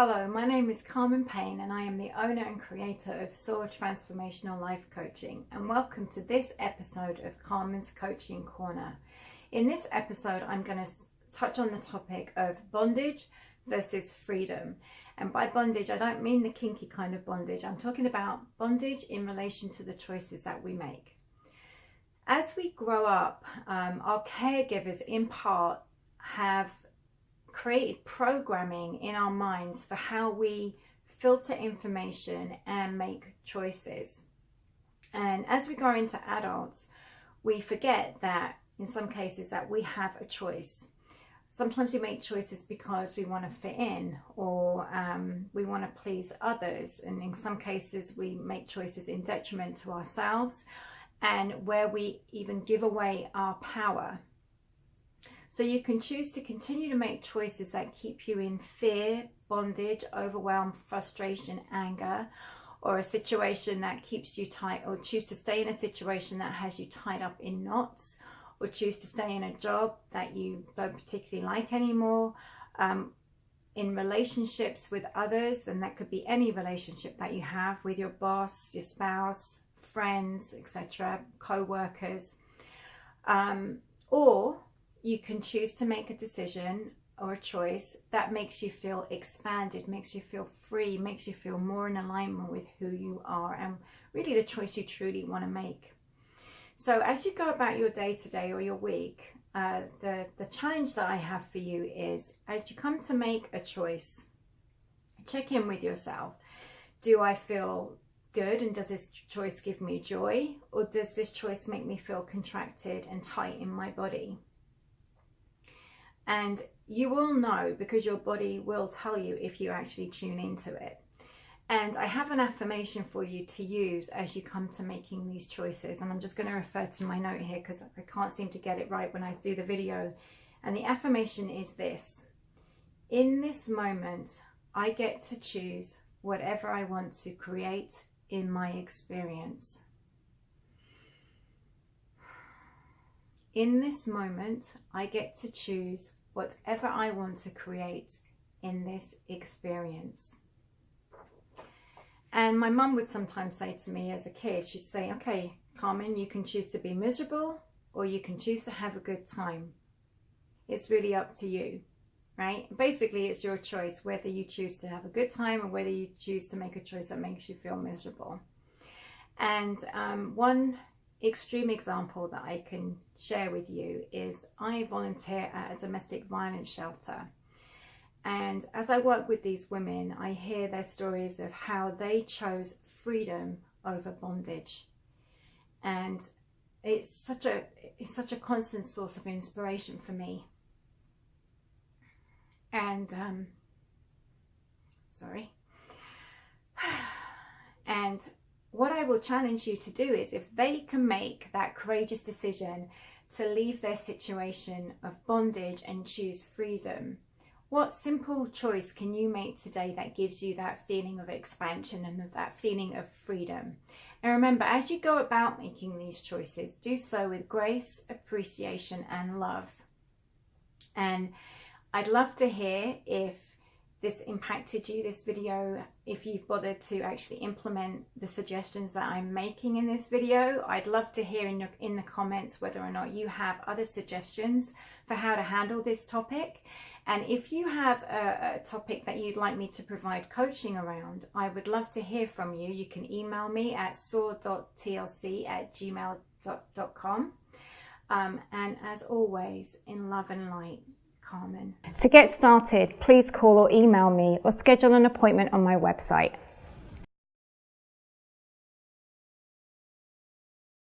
Hello, my name is Carmen Payne and I am the owner and creator of SOAR Transformational Life Coaching, and welcome to this episode of Carmen's Coaching Corner. In this episode I'm going to touch on the topic of bondage versus freedom. And by bondage I don't mean the kinky kind of bondage. I'm talking about bondage in relation to the choices that we make. As we grow up, our caregivers in part have created programming in our minds for how we filter information and make choices. And as we grow into adults, we forget that in some cases that we have a choice. Sometimes we make choices because we want to fit in, or we want to please others, and in some cases we make choices in detriment to ourselves, and where we even give away our power. So you can choose to continue to make choices that keep you in fear, bondage, overwhelm, frustration, anger, or a situation that keeps you tight, or choose to stay in a situation that has you tied up in knots, or choose to stay in a job that you don't particularly like anymore, in relationships with others, and that could be any relationship that you have with your boss, your spouse, friends, etc., co-workers, or you can choose to make a decision or a choice that makes you feel expanded, makes you feel free, makes you feel more in alignment with who you are and really the choice you truly want to make. So as you go about your day to day or your week, the challenge that I have for you is, as you come to make a choice, check in with yourself. Do I feel good, and does this choice give me joy, or does this choice make me feel contracted and tight in my body? And you will know, because your body will tell you if you actually tune into it. And I have an affirmation for you to use as you come to making these choices. And I'm just going to refer to my note here because I can't seem to get it right when I do the video. And the affirmation is this: in this moment, I get to choose whatever I want to create in my experience. In this moment, I get to choose whatever I want to create in this experience. And my mum would sometimes say to me as a kid, she'd say, okay, Carmen, you can choose to be miserable or you can choose to have a good time. It's really up to you, right? Basically, it's your choice whether you choose to have a good time or whether you choose to make a choice that makes you feel miserable. And one extreme example that I can share with you is I volunteer at a domestic violence shelter, and as I work with these women, I hear their stories of how they chose freedom over bondage, and it's such a constant source of inspiration for me. And and what I will challenge you to do is, if they can make that courageous decision to leave their situation of bondage and choose freedom, what simple choice can you make today that gives you that feeling of expansion and of that feeling of freedom? And remember, as you go about making these choices, do so with grace, appreciation, and love. And I'd love to hear if this impacted you, this video, if you've bothered to actually implement the suggestions that I'm making in this video. I'd love to hear in the comments whether or not you have other suggestions for how to handle this topic. And if you have a topic that you'd like me to provide coaching around, I would love to hear from you. You can email me at soar.tlc@gmail.com. And as always, in love and light, Carmen. To get started, please call or email me or schedule an appointment on my website.